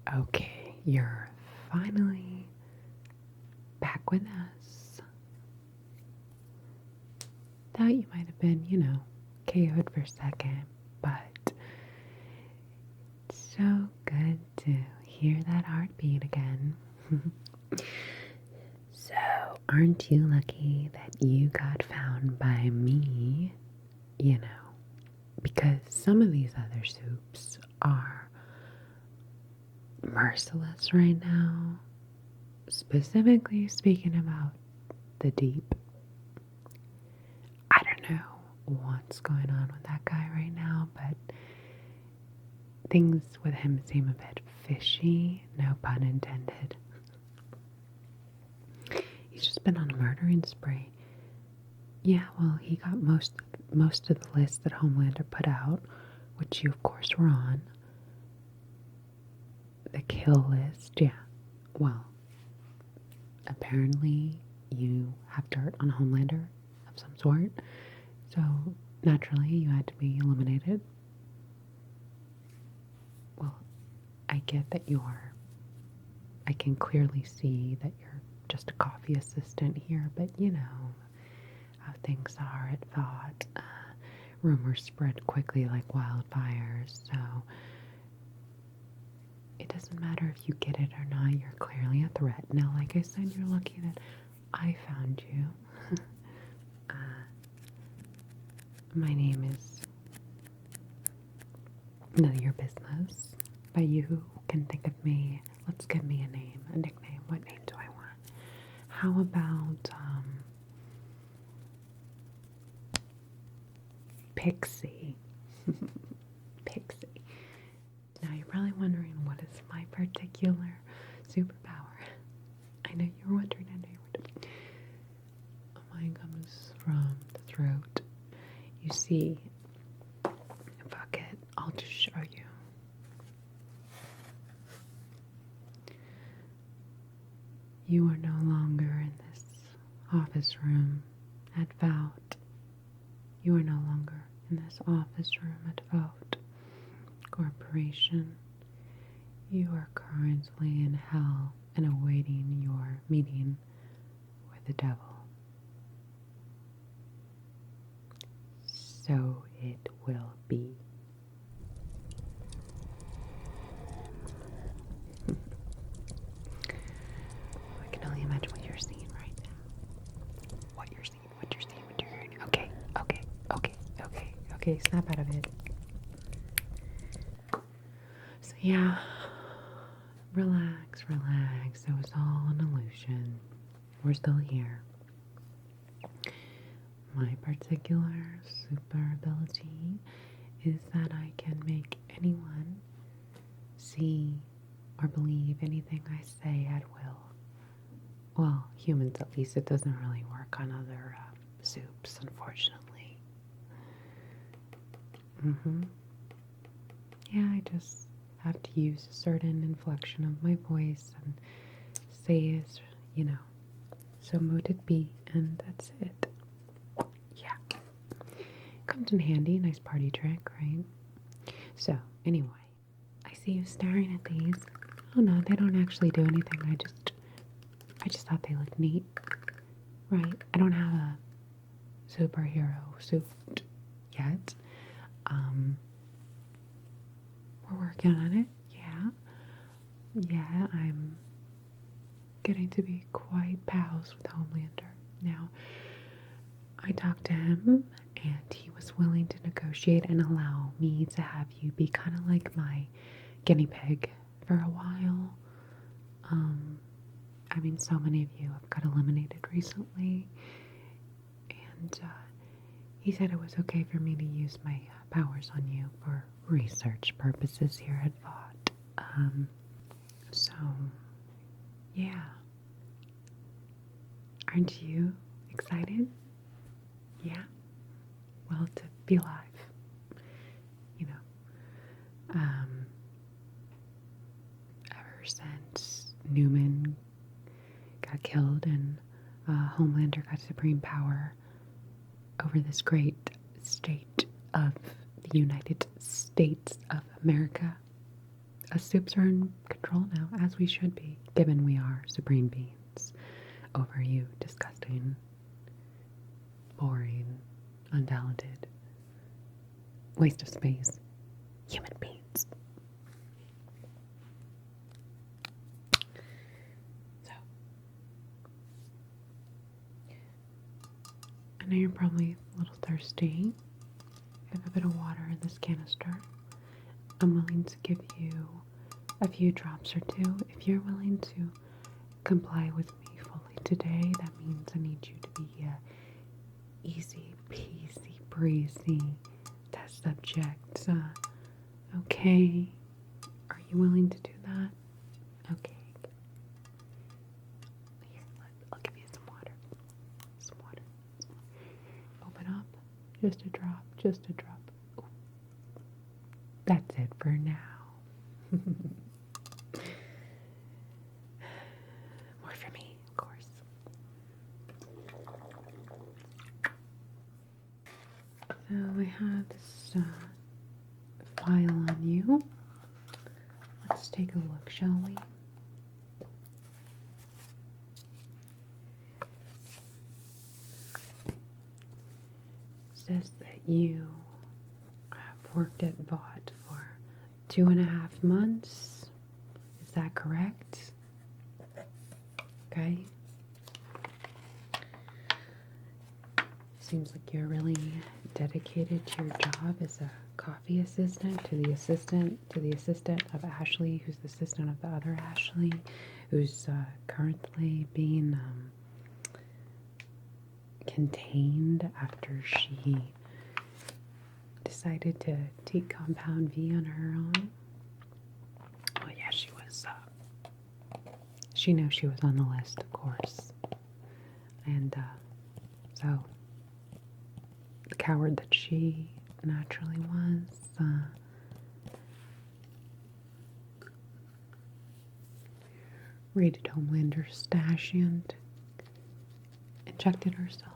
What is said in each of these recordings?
Okay, you're finally back with us. Thought you might have been, KO'd for a second, but it's so good to hear that heartbeat again. So, aren't you lucky that you got found by me? Because some of these other soups are merciless right now. Specifically speaking about the deep. I don't know what's going on with that guy right now, but things with him seem a bit fishy, no pun intended. He's just been on a murdering spree. Yeah, well, he got most of the lists that Homelander put out, which you of course were on. The kill list, yeah. Well, apparently you have dirt on Homelander of some sort, so naturally you had to be eliminated. Well, I get that I can clearly see that you're just a coffee assistant here, but you know how things are at Vought. Rumors spread quickly like wildfires, so it doesn't matter if you get it or not, you're clearly a threat. Now, like I said, you're lucky that I found you. My name is none of your business, but you can think of me. Let's give me a name, a nickname. What name do I want? How about, Pixie? Pixie. Now you're probably wondering, what is my particular superpower? I know you're wondering, Mine comes from the throat. You see, fuck it, I'll just show you. You are no longer in this office room at Vought. You are no longer in this office room at Vought Corporation. You are currently in hell and awaiting your meeting with the devil. So it will be. I can only imagine what you're seeing right now. What you're seeing, what you're hearing. Okay, snap out of it. So yeah, relax. It was all an illusion. We're still here. My particular super ability is that I can make anyone see or believe anything I say at will. Well, humans at least. It doesn't really work on other soups, unfortunately. Yeah, I just have to use a certain inflection of my voice and say it, so mote it be, and that's it. Yeah. Comes in handy, nice party trick, right? So, anyway, I see you staring at these. Oh no, they don't actually do anything. I just thought they looked neat. Right? I don't have a superhero suit yet. We're working on it. Yeah, I'm getting to be quite pals with Homelander. Now, I talked to him, and he was willing to negotiate and allow me to have you be kind of like my guinea pig for a while. I mean, so many of you have got eliminated recently, and he said it was okay for me to use my powers on you for research purposes here at Vought. So, yeah. Aren't you excited? Yeah? Well, to be alive. Ever since Newman got killed and Homelander got supreme power over this great state of the United States of America, us supes are in control now, as we should be, given we are supreme beings over you disgusting, boring, untalented, waste of space human beings. So, I know you're probably a little thirsty. I have a bit of water in this canister. I'm willing to give you a few drops or two. If you're willing to comply with me fully today, that means I need you to be easy peasy breezy test subject. Okay. Are you willing to do that? Okay. Here, I'll give you some water. Some water. Open up. Just a drop. Just a drop. Ooh. That's it for now. More for me, of course. So I have this file on you. Let's take a look, shall we? It says that you have worked at vought for 2.5 months. Is that correct? Okay. Seems like you're really dedicated to your job as a coffee assistant to the assistant of Ashley, who's the assistant of the other Ashley, who's currently being contained after she decided to take compound V on her own. Oh yeah, she was. She knows she was on the list, of course, and so the coward that she naturally was, raided Homelander's stash and injected herself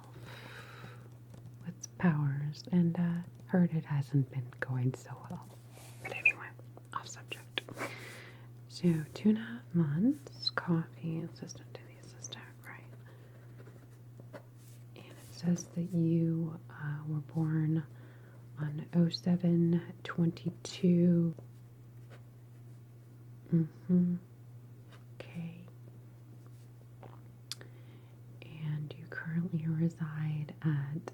with powers, and heard it hasn't been going so well. But anyway, off subject. So 2.5 months, coffee assistant to the assistant, right? And it says that you were born on 07/22. Okay. And you currently reside at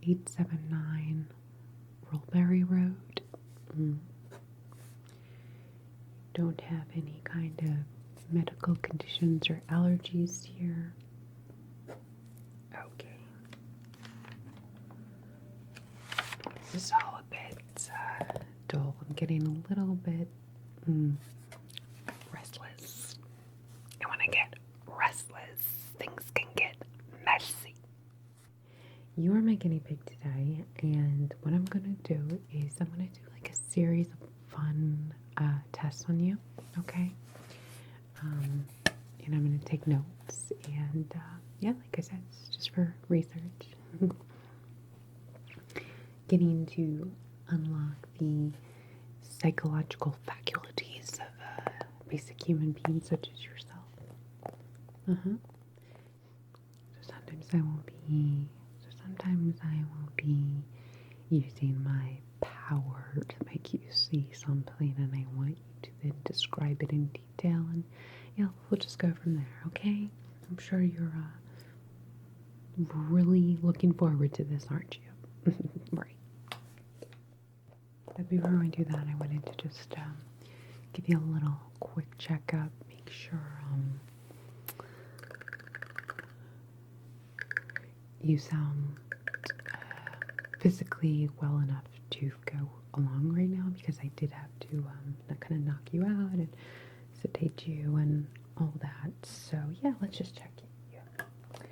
879 Roleberry Road. Don't have any kind of medical conditions or allergies here. Okay. This is all a bit dull. I'm getting a little bit restless. And when I get restless, things can get messy. You are my guinea pig today, and what I'm going to do is I'm going to do like a series of fun tests on you, okay? And I'm going to take notes, and yeah, like I said, it's just for research. Getting to unlock the psychological faculties of a basic human being such as yourself. So sometimes I won't be using my power to make you see something, and I want you to then describe it in detail, and yeah, we'll just go from there, okay? I'm sure you're really looking forward to this, aren't you? Right. But before I do that, I wanted to just give you a little quick checkup, make sure you sound physically well enough to go along right now, because I did have to kind of knock you out and sedate you and all that. So yeah, let's just check it. Yeah. So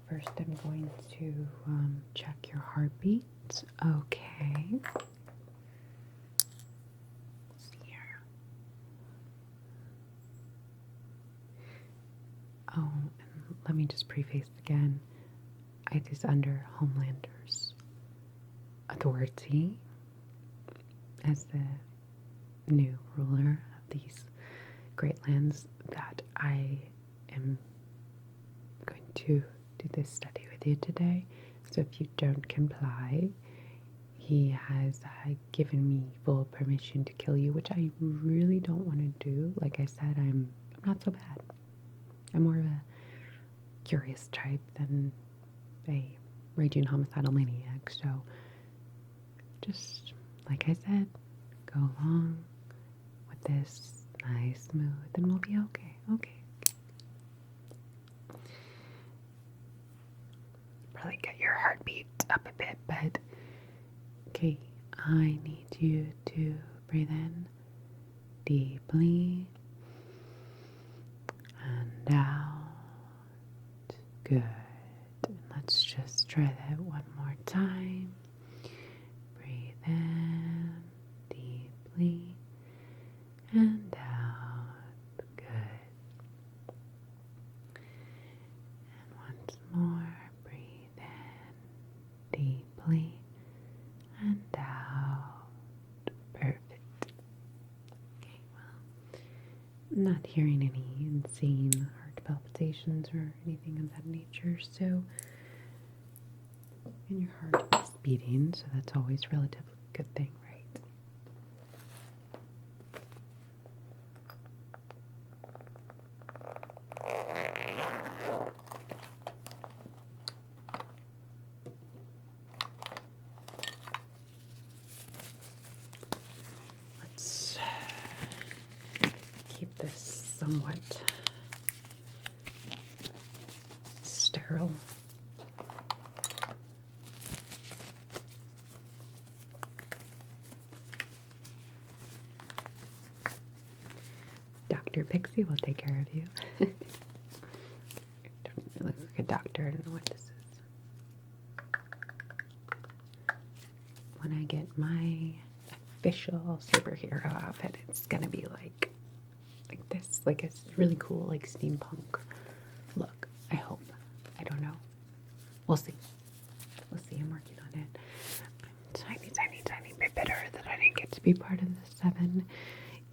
first I'm going to check your heartbeat. Okay. Let's see here. Oh, and let me just preface again. It is under Homelander's authority as the new ruler these great lands that I am going to do this study with you today. So if you don't comply, he has given me full permission to kill you, which I really don't want to do. Like I said, I'm not so bad. I'm more of a curious type than a raging homicidal maniac. So just, like I said, go along with this nice smooth and we'll be okay. Okay. Probably get your heartbeat up a bit, but okay, I need you to breathe in deeply and out. Good. And let's just try that one more time. Breathe in deeply and out. Good. And once more, breathe in deeply and out. Perfect. Okay, well, I'm not hearing any insane heart palpitations or anything of that nature, so, and your heart is beating, so that's always a relatively good thing, right? Let's keep this somewhat sterile. Dr. Pixie will take care of you. Don't really look like a doctor. I don't know what this is. When I get my official superhero outfit, it's gonna be like this. Like it's really cool, like steampunk look. I hope. I don't know. We'll see. We'll see. I'm working on it. I'm tiny bit bitter that I didn't get to be part of the 7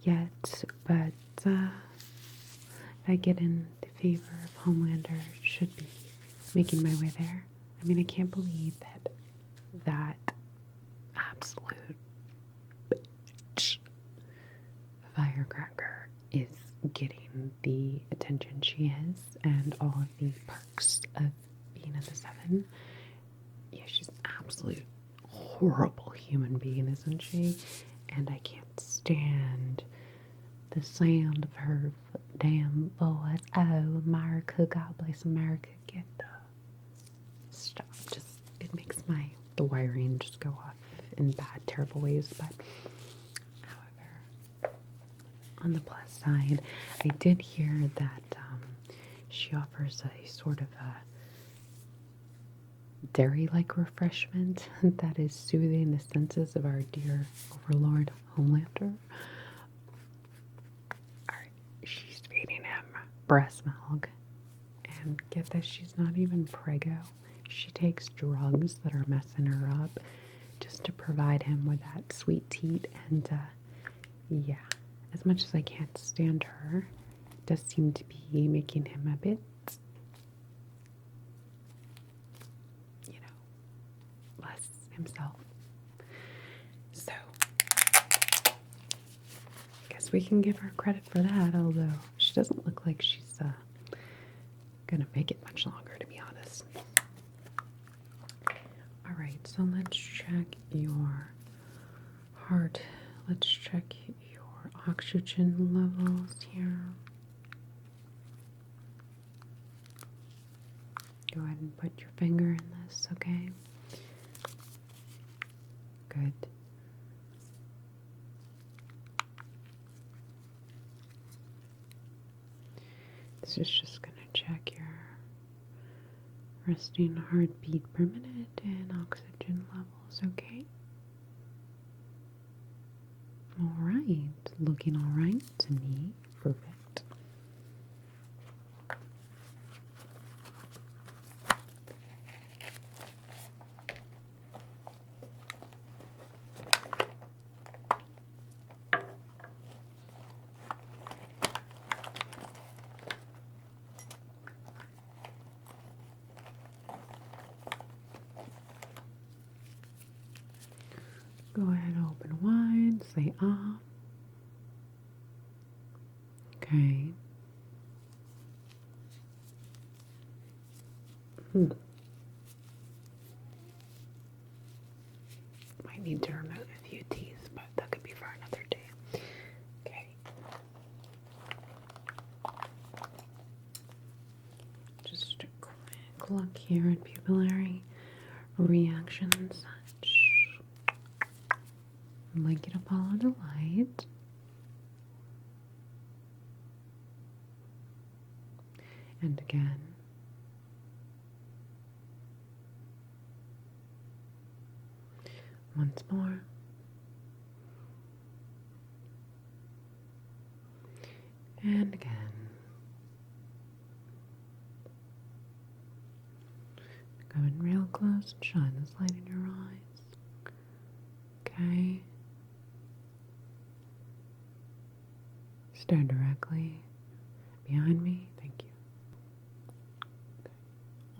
yet, but if I get in the favor of Homelander, should be making my way there. I mean, I can't believe that absolute bitch firecracker is getting the attention she is and all of the perks of being at the 7. Yeah, she's an absolute horrible human being, isn't she? And I can't stand the sound of her damn voice. Oh, America, God bless America, get the stuff. Just, it makes the wiring just go off in bad, terrible ways. But, however, on the plus side, I did hear that she offers a sort of a dairy-like refreshment that is soothing the senses of our dear overlord Homelander. She's feeding him breast milk, and get this, she's not even preggo. She takes drugs that are messing her up just to provide him with that sweet teat, and yeah, as much as I can't stand her, it does seem to be making him a bit, less himself. So we can give her credit for that, although she doesn't look like she's gonna make it much longer, to be honest. Alright, so let's check your heart. Let's check your oxygen levels here. Go ahead and put your finger in this, okay? Good. This is just going to check your resting heartbeat per minute and oxygen levels, okay? Alright, looking alright to me. Perfect. say ah. Okay. Might need to remove a few teeth, but that could be for another day. Okay. Just a quick look here at pupillary reactions. I'd like you to follow the light. And again. Once more. And again. Go in real close and shine this light in your eyes. Okay. Stare directly behind me. Thank you. Okay.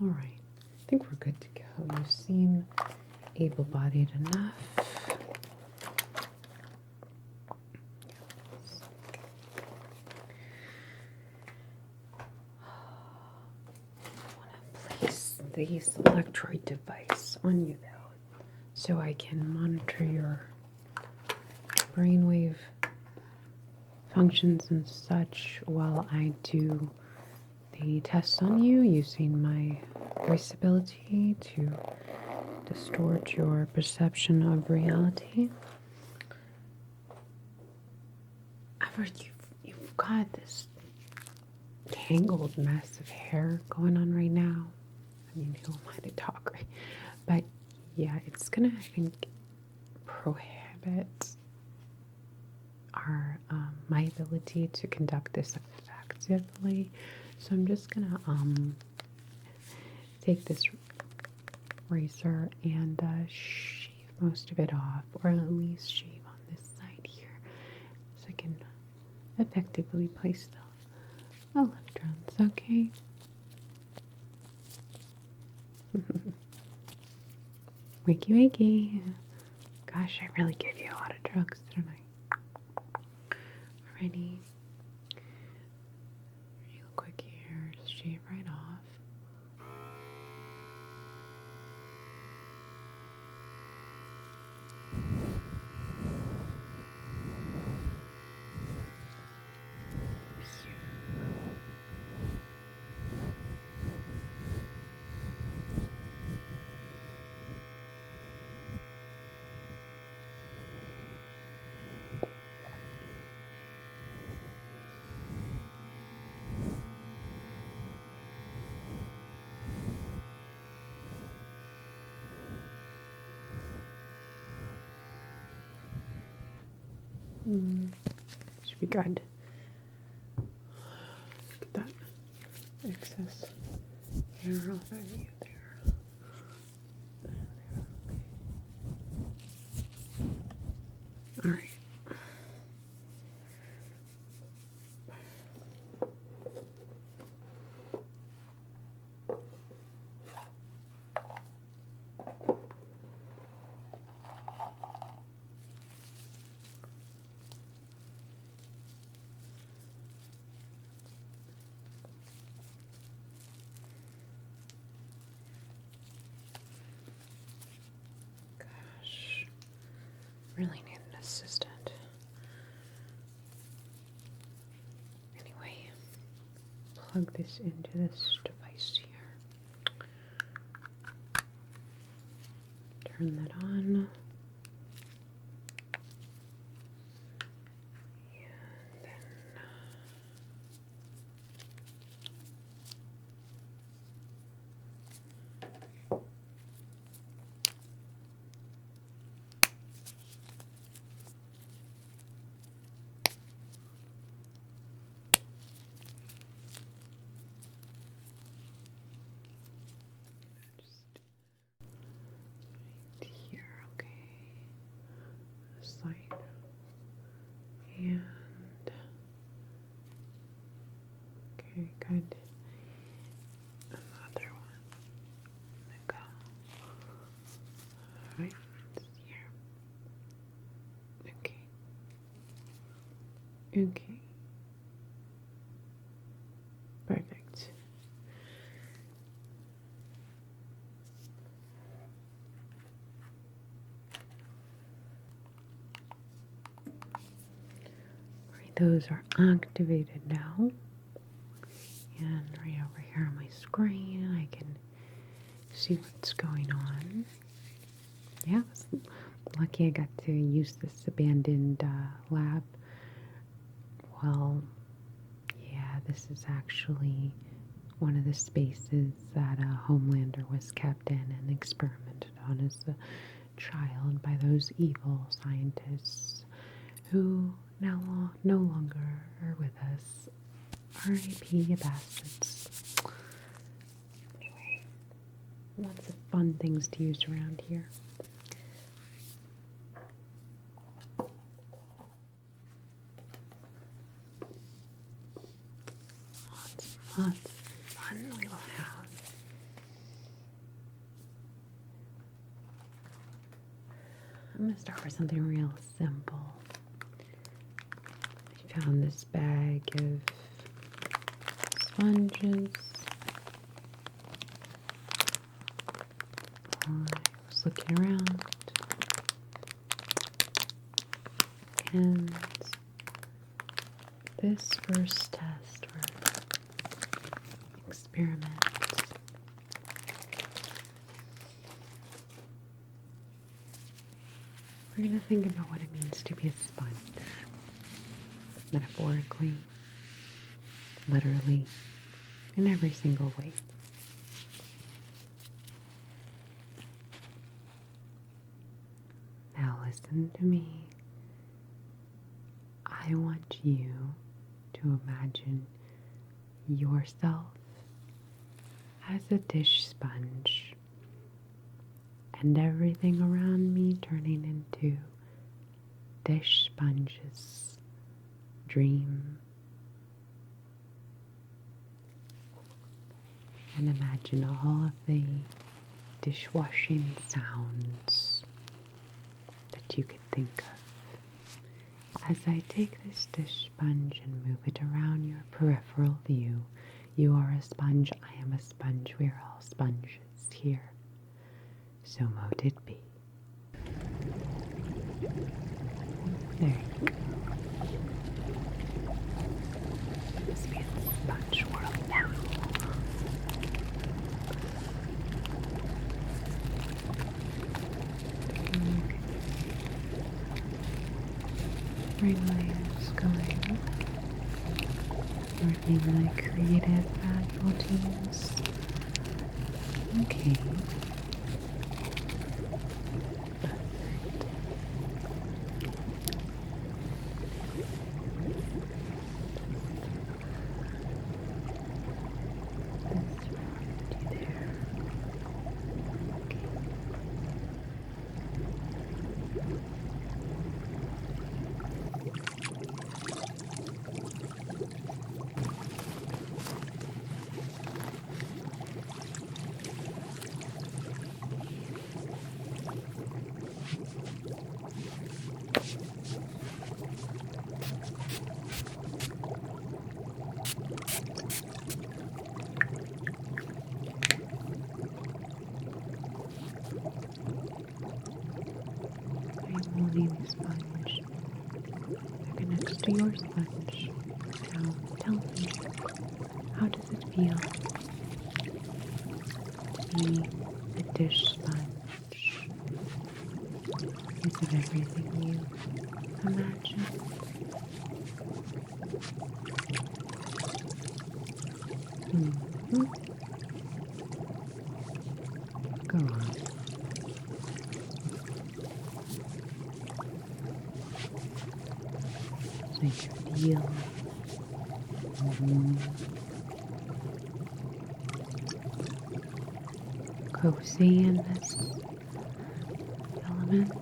Alright. I think we're good to go. You seem able-bodied enough. This electrode device on you though, so I can monitor your brainwave functions and such while I do the tests on you using my voice ability to distort your perception of reality. I've heard you've got this tangled mess of hair going on right now. I mean, who am I to talk, right? But yeah, it's gonna, I think, prohibit our my ability to conduct this effectively. So I'm just gonna take this razor and shave most of it off, or at least shave on this side here, so I can effectively place the electrodes. Okay. Wakey wakey. Gosh, I really give you a lot of drugs, don't I? Alrighty. Real quick here, just shave right off. Should be good. Get that excess hair off of you there. All right. Really need an assistant. Anyway, plug this into this device here. Turn that on. And okay, good. Another one. There we go. Alright, here. Okay. Okay. Perfect. Right, those are activated now. And right over here on my screen, I can see what's going on. Yeah, I was lucky I got to use this abandoned lab. Well, yeah, this is actually one of the spaces that a homelander was kept in and experimented on as a child by those evil scientists who now no longer are with us. R.I.P. bastards. Anyway, lots of fun things to use around here. Lots of fun we will have. I'm going to start with something real simple. I found this bag of sponges. I was looking around and this first test or experiment we're going to think about what it means to be a sponge. Metaphorically, literally, in every single way. Now listen to me. I want you to imagine yourself as a dish sponge and everything around me turning into dish sponges. Dream. And imagine all of the dishwashing sounds that you could think of. As I take this dish sponge and move it around your peripheral view, you are a sponge, I am a sponge, we are all sponges here. So mote it be. There you go. This be a sponge world now. Rain layers going. Working really creative faculties. Okay. The sponge. Maybe next to your sponge. Now, tell me, how does it feel to be a dish sponge? Is it everything you imagine? Go on. So you feel cozy in this element.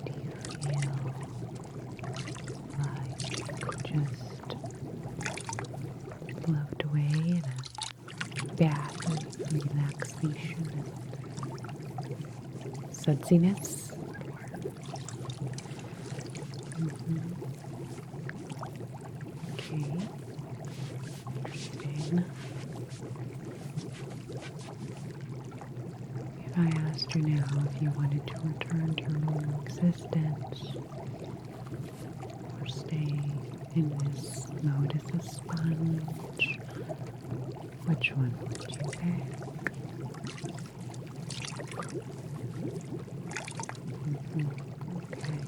Do you feel like just float away in a bath of relaxation and sudsiness? know if you wanted to return to your normal existence or stay in this mode as a sponge. Which one would you pick? Okay.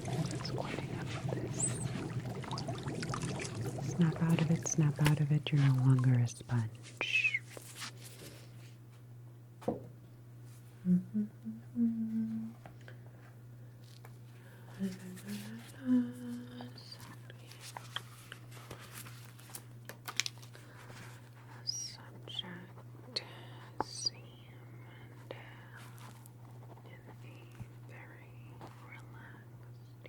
I'm squirting up this. Snap out of it, snap out of it. You're no longer a sponge. Subject seemed in a very relaxed,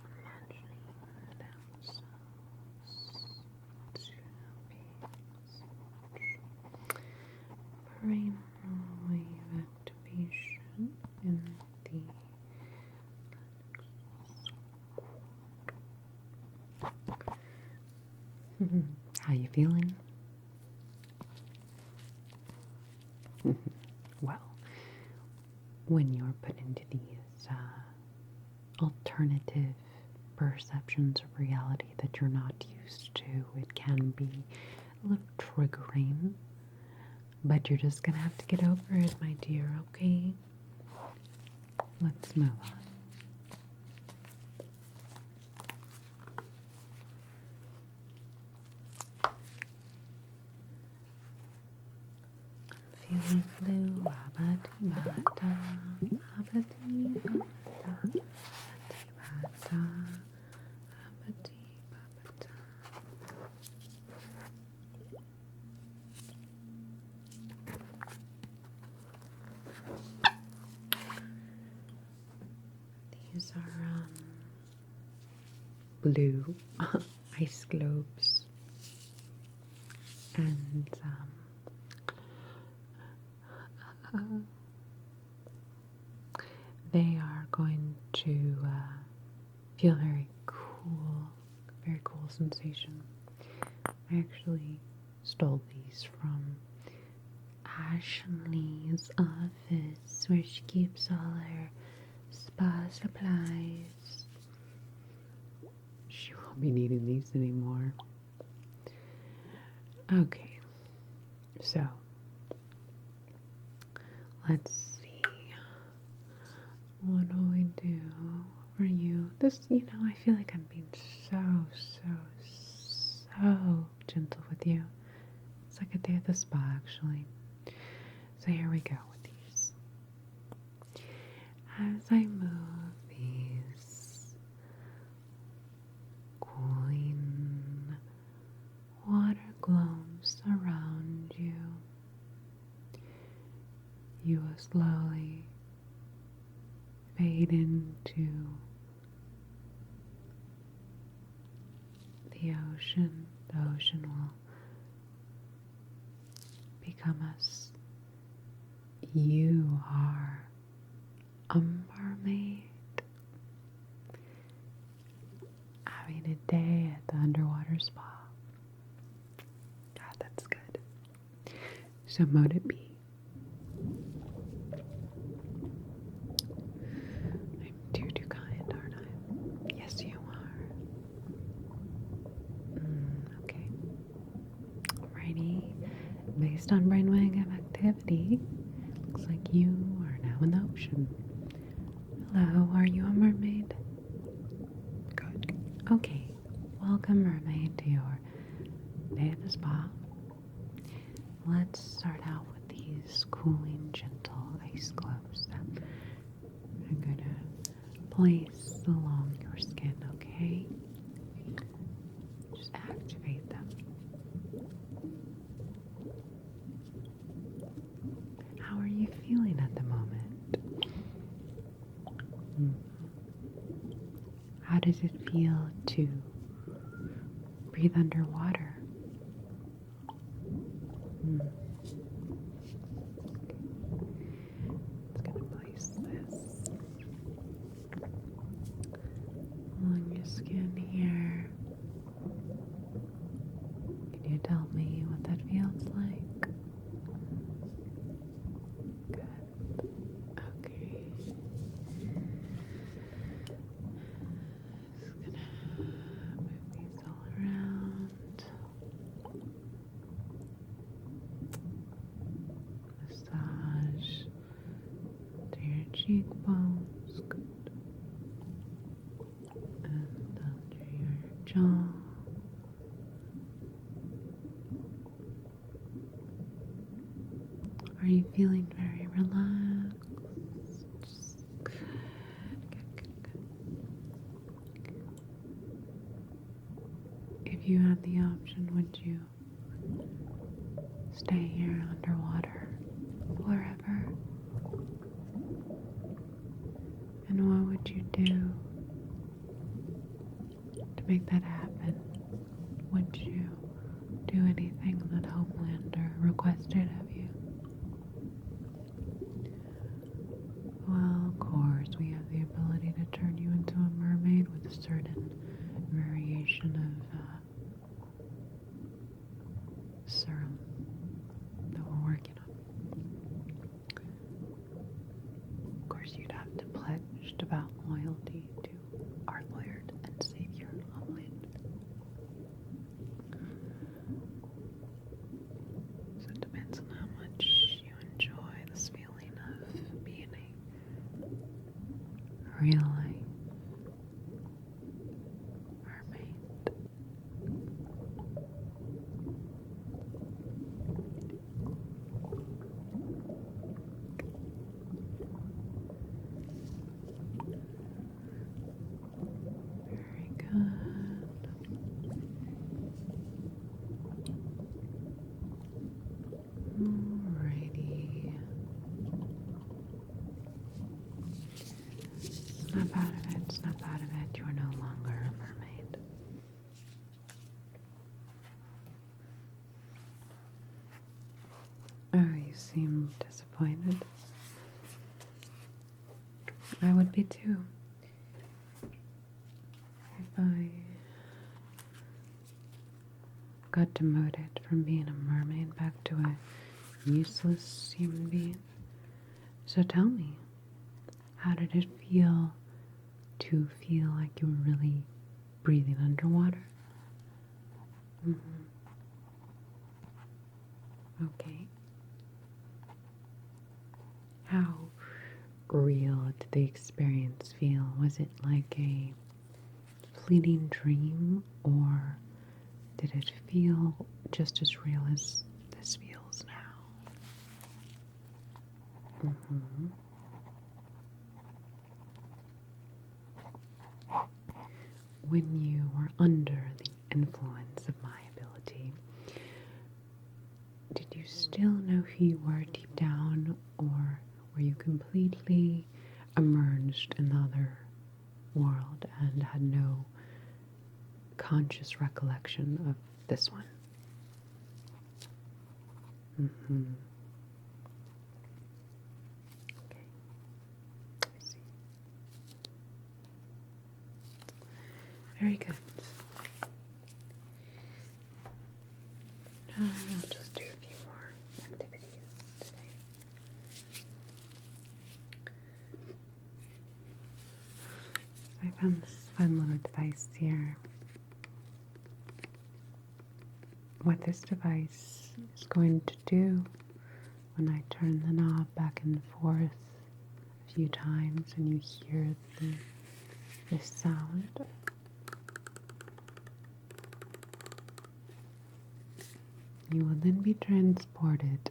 imagining themselves to be brainwave activation in the How you feeling? Well, when you're put into these alternative perceptions of reality that you're not used to, it can be a little triggering, but you're just gonna have to get over it, my dear, okay? Let's move on. Feeling blue, abati-bata, abati-bata, abati-bata, abati-bata. These are blue ice globes, and they are going to feel very cool sensation. I actually stole these from Ashley's office where she keeps all her spa supplies. She won't be needing these anymore. Okay, so let's see. What do we do for you? This, I feel like I'm being so gentle with you. It's like a day at the spa, actually. So here we go with these. As I move these cooling water globes around you, you will slowly fade into the ocean. The ocean will become us. You are a mermaid having a day at the underwater spa. God, that's good. So mote it be. I'm too kind, aren't I? Yes, you are. Okay. Alrighty. Based on brainwave activity, looks like you are now in the ocean. Hello, are you a mermaid? Good. Okay. Welcome, mermaid, to your day at the spa. Let's start out with these cooling, gentle ice globes that I'm gonna place along your skin, okay? Just activate them. How are you feeling at the moment? How does it feel to breathe underwater? It's gonna place this along your skin here. Can you tell me what that feels like? cheekbones. Good. And under your jaw. Are you feeling very relaxed? Good, good, good. If you had the option, would you stay here underwater forever? And what would you do to make that happen? Would you do anything that Homelander requested of you? Well, of course, we have the ability to turn you into a mermaid with a certain variation of serum that we're working on. Of course, you'd have to pledge devout loyalty to our Lord and Savior, Homeland. So it depends on how much you enjoy this feeling of being a real life mermaid. Very good. Alrighty. Snap out of it, snap out of it. You are no longer a mermaid. Oh, you seem disappointed. I would be too. If I got demoted from being a mermaid back to a useless human being. So tell me, how did it feel to feel like you were really breathing underwater? Okay. How real did the experience feel? Was it like a fleeting dream, or did it feel just as real as this feels now? When you were under the influence of my ability, did you still know who you were deep down, or were you completely immersed in the other world and had no conscious recollection of this one? Okay, I see. Very good. I'll just do a few more activities today. I found this fun little device here. What this device is going to do when I turn the knob back and forth a few times and you hear this sound, you will then be transported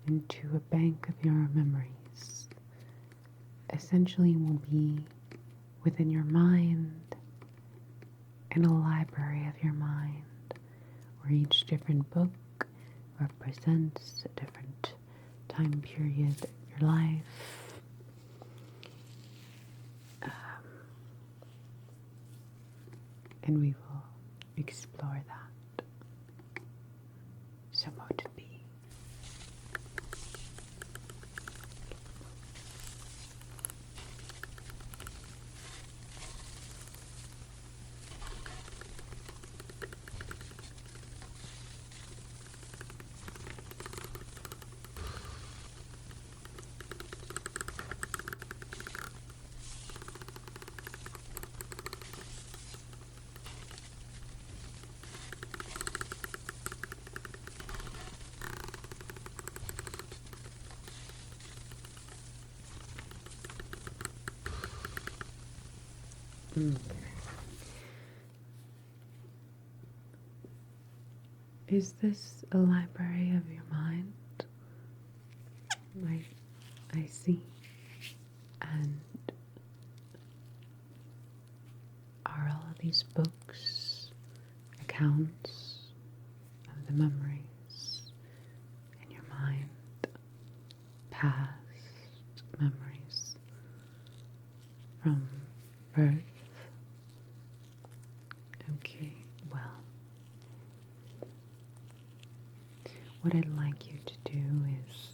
into a bank of your memories. Essentially, you will be within your mind, in a library of your mind, where each different book represents a different time period of your life. And we will explore that. So more to be. Okay. Is this a library of your mind? I see. And are all of these books accounts of the memories in your mind, past memories from birth? Okay, well, what I'd like you to do is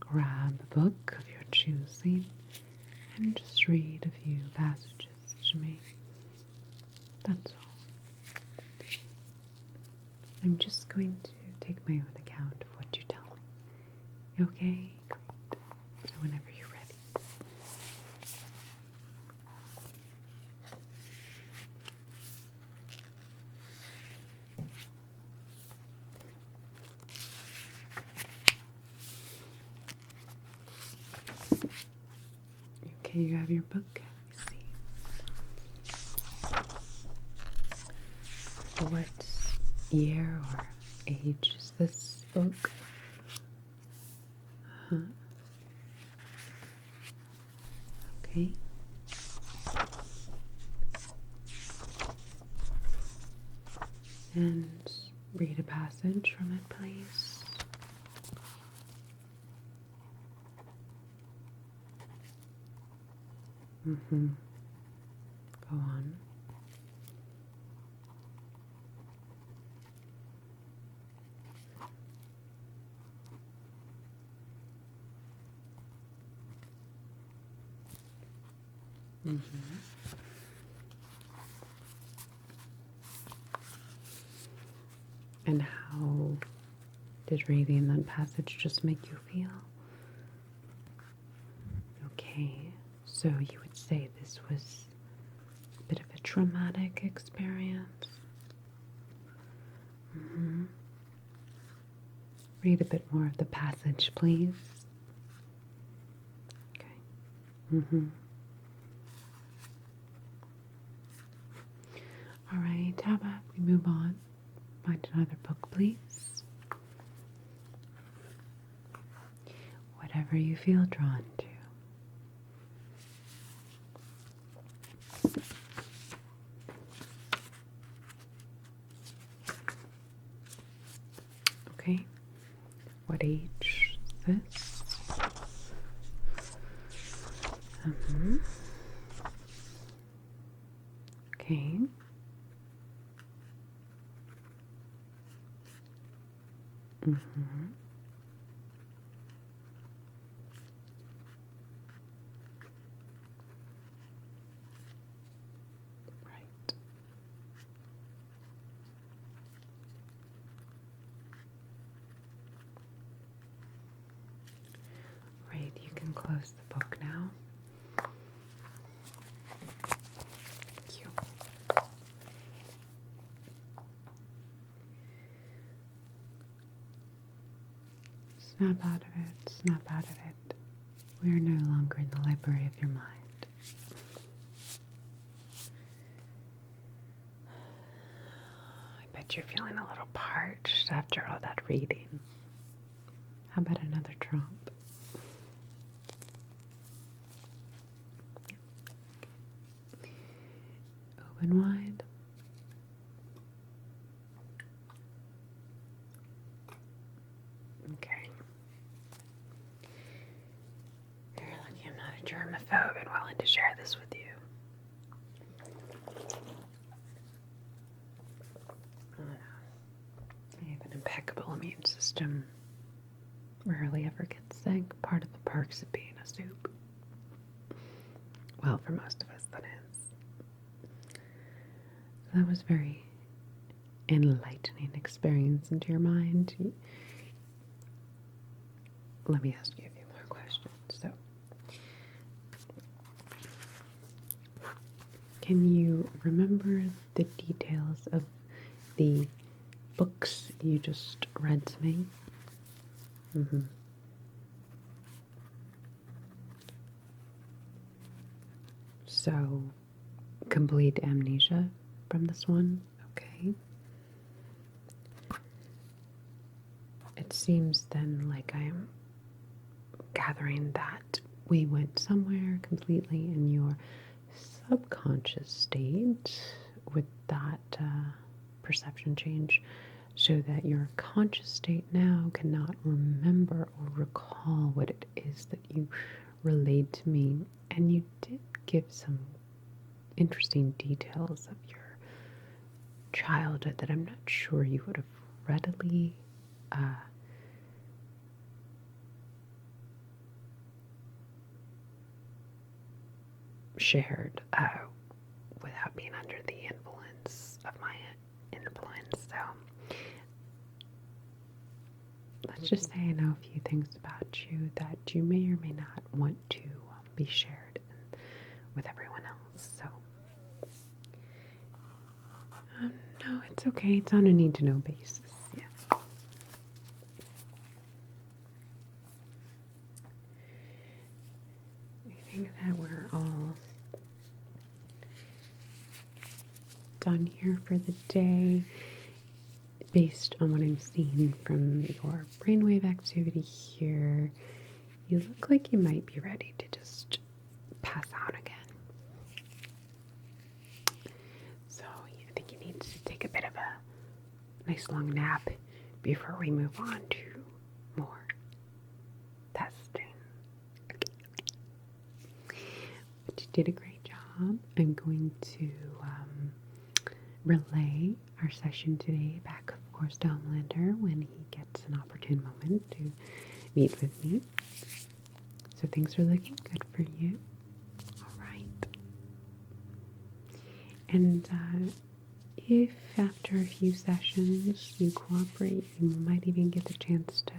grab a book of your choosing and just read a few passages to me. That's all. I'm just going to take my own account of what you tell me. Okay? Great. So whenever you're ready. Okay, you have your book. Let me see. What year or age is this book? Okay. And read a passage from it, please. Go on. And how did reading that passage just make you feel? Okay, so you would say this was a bit of a traumatic experience? Read a bit more of the passage, please. Okay. All right, how about we move on? Find another book, please. Whatever you feel drawn to. Okay. What age is this? Okay. Right. Right, you can close the book now. Thank you. Snap out of it, snap out of it. We are no longer in the library of your mind. I bet you're feeling a little parched after all that reading. How about another drop? Open wide. Okay. You're lucky I'm not a germaphobe and willing to share this with you. I have an impeccable immune system. Rarely ever gets sick. Part of the perks of being a soup. Well, for most of us, that is. So that was very enlightening experience into your mind. Let me ask you a few more questions. So, can you remember the details of the books you just read to me? So, complete amnesia from this one. Okay. It seems then like I'm gathering that we went somewhere completely in your subconscious state with that perception change, so that your conscious state now cannot remember or recall what it is that you relayed to me. And you did give some interesting details of your childhood that I'm not sure you would have readily shared without being under the influence of my influence. So let's just say I know a few things about you that you may or may not want to be shared with everyone else. So no, it's okay. It's on a need-to-know basis. Yeah. I think that we're all done here for the day. Based on what I'm seeing from your brainwave activity here, you look like you might be ready to just pass out again. So I think you need to take a bit of a nice long nap before we move on to more testing. But you did a great job. I'm going to relay our session today back, of course, to Homelander when he gets an opportune moment to meet with me. So things are looking good for you. All right. And if after a few sessions you cooperate, you might even get the chance to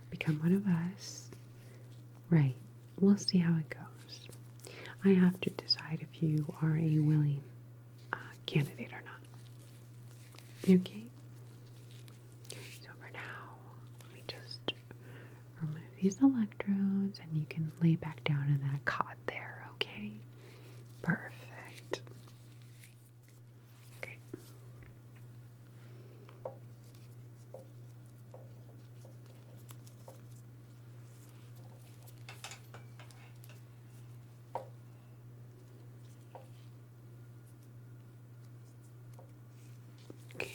become one of us. Right. We'll see how it goes. I have to decide if you are a willing candidate or not. Okay? So for now, let me just remove these electrodes and you can lay back down in that cot there, okay? Perfect. Okay. Okay.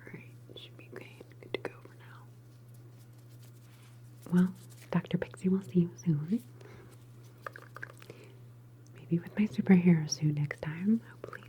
Alright, should be good to go for now. Well, Dr. Pixie will see you soon. Maybe with my superhero suit next time. Hopefully